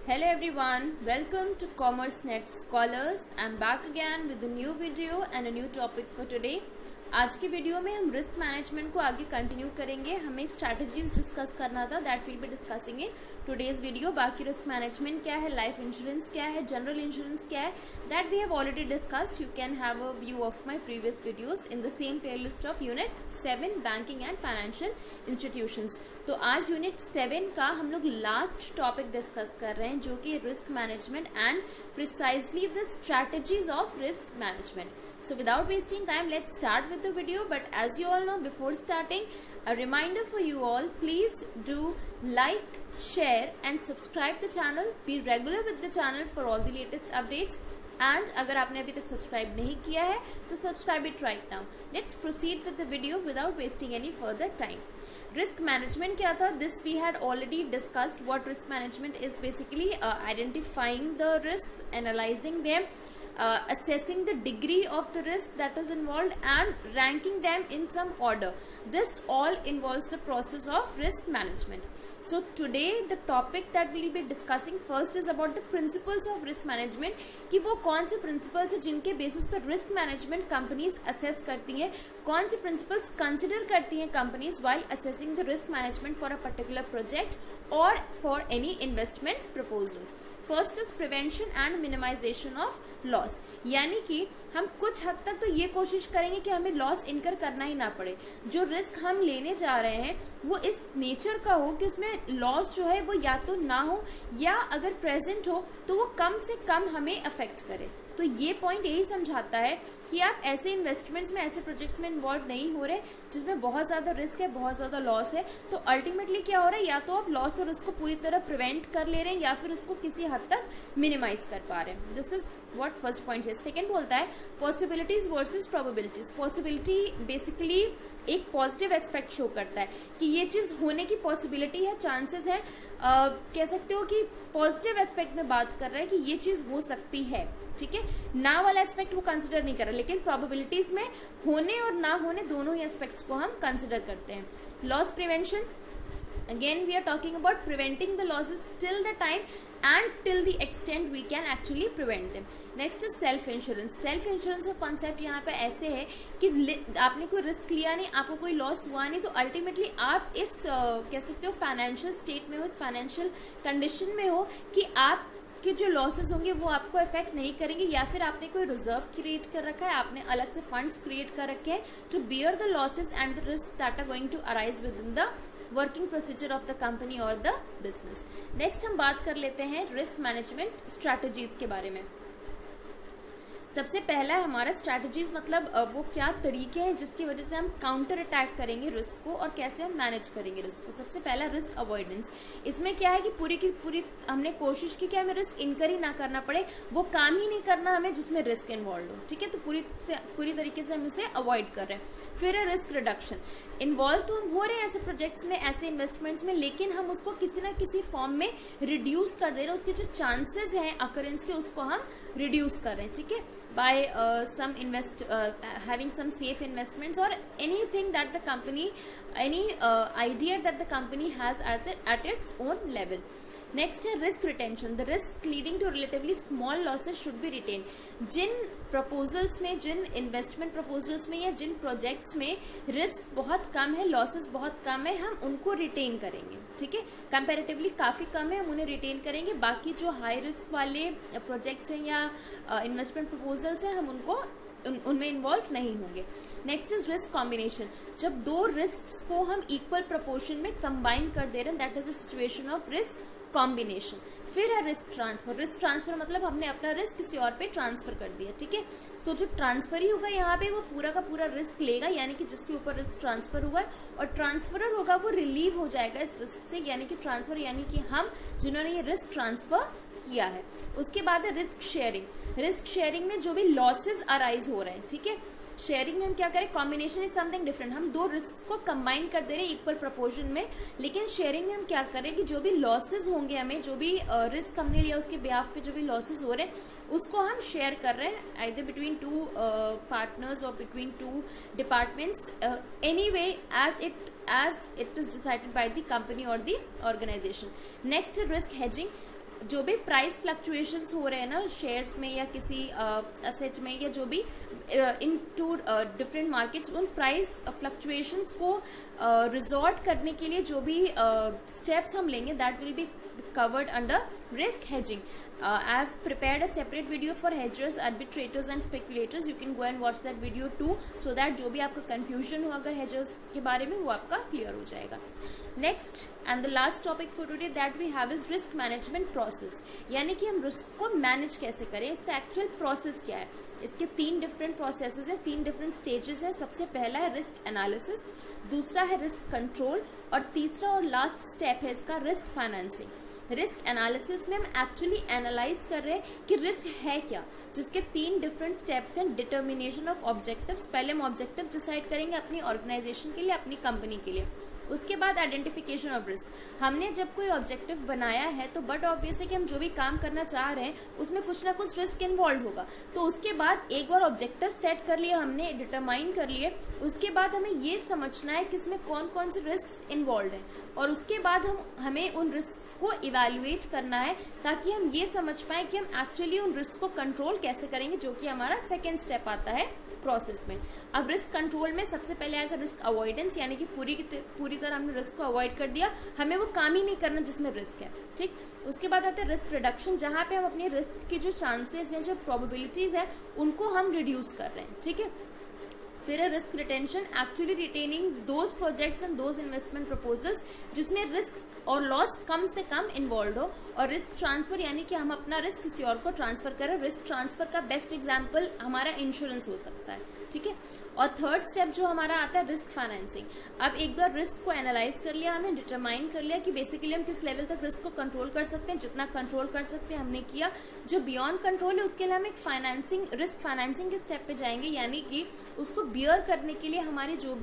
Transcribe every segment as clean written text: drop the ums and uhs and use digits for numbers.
Hello everyone, welcome to CommerceNet Scholars. I'm back again with a new video and a new topic for today. आज की video में हम risk management को आगे continue करेंगे. हमें स्ट्रैटेजीज डिस्कस करना था, that will be discussing in today's video. बाकी रिस्क मैनेजमेंट क्या है, लाइफ इंश्योरेंस क्या है, जनरल इंश्योरेंस क्या है, that we have already discussed. You can have a view of my previous videos in the same playlist of unit 7 banking and financial institutions. तो आज unit 7 का हम लोग लास्ट टॉपिक डिस्कस कर रहे हैं, जो कि risk management and precisely the strategies of risk management. So without wasting time, let's start with the video. But as you all know, before starting, a reminder for you all, please do like, share and subscribe the channel. Be regular with the channel for all the latest updates. And अगर आपने अभी तक subscribe नहीं किया है तो subscribe it right now. Let's proceed with the video without wasting any further time. Risk management क्या था? This we had already discussed. What risk management is basically identifying the risk, analysing them, assessing the degree of the risk that is involved and ranking them in some order. This all involves the process of risk management. So today the topic that we will be discussing first is about the principles of risk management. कि वो कौन से principles हैं जिनके basis पर risk management companies assess करती हैं, कौन से principles consider करती हैं companies while assessing the risk management for a particular project or for any investment proposal. First is prevention and minimisation of loss. यानी कि हम कुछ हद तक तो ये कोशिश करेंगे कि हमें लॉस इनकर करना ही ना पड़े. जो रिस्क हम लेने जा रहे हैं वो इस नेचर का हो कि उसमें लॉस जो है वो या तो ना हो, या अगर प्रेजेंट हो तो वो कम से कम हमें अफेक्ट करे. तो ये पॉइंट यही समझाता है कि आप ऐसे इन्वेस्टमेंट्स में, ऐसे प्रोजेक्ट्स में इन्वॉल्व नहीं हो रहे जिसमें बहुत ज्यादा रिस्क है, बहुत ज्यादा लॉस है. तो अल्टीमेटली क्या हो रहा है, या तो आप लॉस और उसको पूरी तरह प्रिवेंट कर ले रहे हैं या फिर उसको किसी हद तक मिनिमाइज कर पा रहे हैं. This is what first point है. सेकेंड बोलता है possibilities versus probabilities. Possibility basically एक पॉजिटिव एस्पेक्ट शो करता है कि ये चीज होने की पॉसिबिलिटी है, चांसेस है. कह सकते हो कि पॉजिटिव एस्पेक्ट में बात कर रहा है कि ये चीज हो सकती है. ठीक है, ना वाला एस्पेक्ट वो कंसिडर नहीं कर रहा, लेकिन प्रोबेबिलिटीज में होने और ना होने दोनों ही एस्पेक्ट्स को हम कंसिडर करते हैं. Loss prevention, again we are talking about preventing the losses till the time and till the extent we can actually prevent them. next is self insurance. self insurance का कॉन्सेप्ट यहाँ पे ऐसे है कि आपने कोई रिस्क लिया नहीं, आपको कोई लॉस हुआ नहीं, तो अल्टीमेटली आप इस कह सकते हो फाइनेंशियल स्टेट में हो, इस फाइनेंशियल कंडीशन में हो कि आप कि जो लॉसेस होंगे वो आपको अफेक्ट नहीं करेंगे, या फिर आपने कोई रिजर्व क्रिएट कर रखा है, आपने अलग से फंड्स क्रिएट कर रखे हैं to bear the losses and the risk that are going to arise within the working procedure of the company और द बिजनेस. नेक्स्ट हम बात कर लेते हैं रिस्क मैनेजमेंट स्ट्रैटेजीज के बारे में. सबसे पहला है हमारा स्ट्रैटेजीज, मतलब वो क्या तरीके हैं जिसकी वजह से हम काउंटर अटैक करेंगे रिस्क को और कैसे हम मैनेज करेंगे रिस्क को. सबसे पहला रिस्क अवॉइडेंस. इसमें क्या है कि पूरी की पूरी हमने कोशिश की कि हमें रिस्क इनकर ही ना करना पड़े, वो काम ही नहीं करना हमें जिसमें रिस्क इन्वॉल्व हो. ठीक है, तो पूरी तरीके से हम इसे अवॉइड कर रहे हैं. फिर है रिस्क रिडक्शन. इन्वॉल्व तो हम हो रहे हैं ऐसे प्रोजेक्ट्स में, ऐसे इन्वेस्टमेंट्स में, लेकिन हम उसको किसी ना किसी फॉर्म में रिड्यूस कर दे रहे हैं. उसके जो चांसेस हैं अकरेंस के उसको हम रिड्यूस कर रहे हैं. ठीक है, by some having some safe investments or anything that the company, any idea that the company has at its own level. Next है risk retention. The risk leading to relatively small losses should be retain. जिन proposals में, जिन investment proposals में या जिन projects में risk बहुत कम है, losses बहुत कम है, हम उनको रिटेन करेंगे. ठीक है, कंपैरेटिवली काफी कम है, हम उन्हें रिटेन करेंगे. बाकी जो हाई रिस्क वाले प्रोजेक्ट्स हैं या इन्वेस्टमेंट प्रपोजल्स हैं, हम उनको उनमें इन्वॉल्व नहीं होंगे. Next is risk combination. जब दो रिस्क को हम इक्वल प्रोपोर्शन में कंबाइन कर दे रहे हैं, that is a situation of risk combination. फिर है रिस्क ट्रांसफर. रिस्क ट्रांसफर मतलब हमने अपना रिस्क किसी और पे ट्रांसफर कर दिया. ठीक है, सो जो ट्रांसफर ही होगा यहाँ पे वो पूरा का पूरा रिस्क लेगा, यानी कि जिसके ऊपर रिस्क ट्रांसफर हुआ है, और ट्रांसफरर होगा वो रिलीव हो जाएगा इस रिस्क से, यानी कि ट्रांसफर यानी कि हम जिन्होंने ये रिस्क ट्रांसफर किया है. उसके बाद है रिस्क शेयरिंग. रिस्क शेयरिंग में जो भी लॉसेस अराइज हो रहे हैं, ठीक है, शेयरिंग में हम क्या करें, कॉम्बिनेशन इज समथिंग डिफरेंट. हम दो रिस्क को कंबाइन कर दे रहे हैं इक्वल प्रोपोर्शन में, लेकिन शेयरिंग में हम क्या करें कि जो भी लॉसेस होंगे, हमें जो भी रिस्क हमने लिया उसके बिहाफ पे जो भी लॉसेस हो रहे हैं उसको हम शेयर कर रहे हैं, आइदर बिटवीन टू पार्टनर्स और between two departments, any way as it is decided by the company or the organization. Next, risk hedging. जो भी प्राइस फ्लक्चुएशंस हो रहे हैं ना शेयर्स में या किसी असेट में या जो भी इन टू डिफरेंट मार्केट्स, उन प्राइस फ्लक्चुएशंस को रिजॉर्ट करने के लिए जो भी स्टेप्स हम लेंगे that will B covered under risk hedging. I have prepared a separate video for hedgers, arbitrators and speculators. You can go and watch that video too, so that जो भी आपका confusion हो अगर hedgers के बारे में वो आपका clear हो जाएगा. Next and the last topic for today that we have is risk management process. यानी कि हम risk को manage कैसे करें, इसका actual process क्या है. इसके 3 different processes हैं, 3 different stages हैं. सबसे पहला है risk analysis, दूसरा है risk control और तीसरा और लास्ट स्टेप है इसका रिस्क फाइनेंसिंग. रिस्क एनालिसिस में हम एक्चुअली एनालाइज कर रहे हैं कि रिस्क है क्या, जिसके 3 डिफरेंट स्टेप्स हैं. डिटर्मिनेशन ऑफ ऑब्जेक्टिव्स, पहले हम ऑब्जेक्टिव डिसाइड करेंगे अपनी ऑर्गेनाइजेशन के लिए, अपनी कंपनी के लिए. उसके बाद आइडेंटिफिकेशन ऑफ रिस्क. हमने जब कोई ऑब्जेक्टिव बनाया है तो बट ऑब्वियस है कि हम जो भी काम करना चाह रहे हैं उसमें कुछ ना कुछ रिस्क इन्वॉल्व होगा. तो उसके बाद एक बार ऑब्जेक्टिव सेट कर लिए हमने, डिटरमाइन कर लिए, उसके बाद हमें ये समझना है कि इसमें कौन कौन से रिस्क इन्वॉल्व हैं और उसके बाद हमें उन रिस्क को इवेल्युएट करना है ताकि हम ये समझ पाए कि हम एक्चुअली उन रिस्क को कंट्रोल कैसे करेंगे, जो कि हमारा सेकेंड स्टेप आता है प्रोसेस में. अब रिस्क कंट्रोल में सबसे पहले आएगा रिस्क अवॉइडेंस, यानी कि पूरी तरह हमने रिस्क को अवॉइड कर दिया, हमें वो काम ही नहीं करना जिसमें रिस्क है. ठीक, उसके बाद आता है रिस्क रिडक्शन, जहां पे हम अपने रिस्क की जो चांसेस हैं, जो प्रोबेबिलिटीज है, उनको हम रिड्यूस कर रहे हैं. ठीक है. फिर है risk retention, actually retaining those projects and those investment proposals जिसमें रिस्क और लॉस कम से कम इन्वॉल्व हो. और रिस्क ट्रांसफर, यानी कि हम अपना रिस्क किसी और को ट्रांसफर करें. रिस्क ट्रांसफर का बेस्ट एग्जांपल हमारा इंश्योरेंस हो सकता है. ठीक है. और थर्ड स्टेप जो हमारा आता है रिस्क फाइनेंसिंग. अब एक बार रिस्क को एनालाइज कर लिया, हमने डिटरमाइन कर लिया कि बेसिकली हम किस लेवल तक रिस्क को कंट्रोल कर सकते हैं, जितना कंट्रोल कर सकते हैं हमने किया. जो बियॉन्ड कंट्रोल है उसके लिए हम एक रिस्क फाइनेंसिंग के स्टेप पे जाएंगे, यानी कि उसको बियर करने के लिए हमारे जो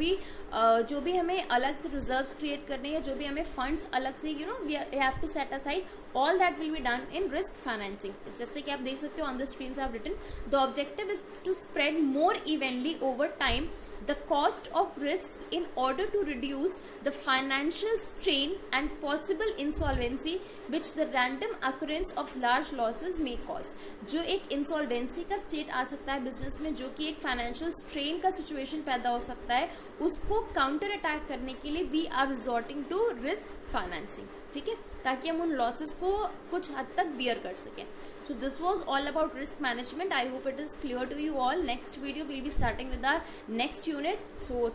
भी हमें अलग से रिजर्व्स क्रिएट करने या जो भी हमें फंड्स अलग से we have to set aside, all that will be done in risk financing. जैसे कि आप देख सकते हो on the screen I have written the objective is to spread more evenly over time the cost of risks in order to reduce the financial strain and possible insolvency which the random occurrence of large losses may cause. जो एक insolvency का state आ सकता है business में, जो कि एक financial strain का सिचुएशन पैदा हो सकता है, उसको काउंटर अटैक करने के लिए we are resorting to risk financing. ठीक है, ताकि हम उन लॉसेस को कुछ हद तक बियर कर सकें. So this was all about risk management. I hope it is clear to you all. Next video we'll be starting with our next unit. So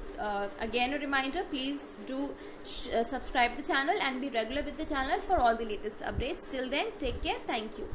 again a reminder, please do subscribe the channel and be regular with the channel for all the latest updates. Till then, take care. Thank you.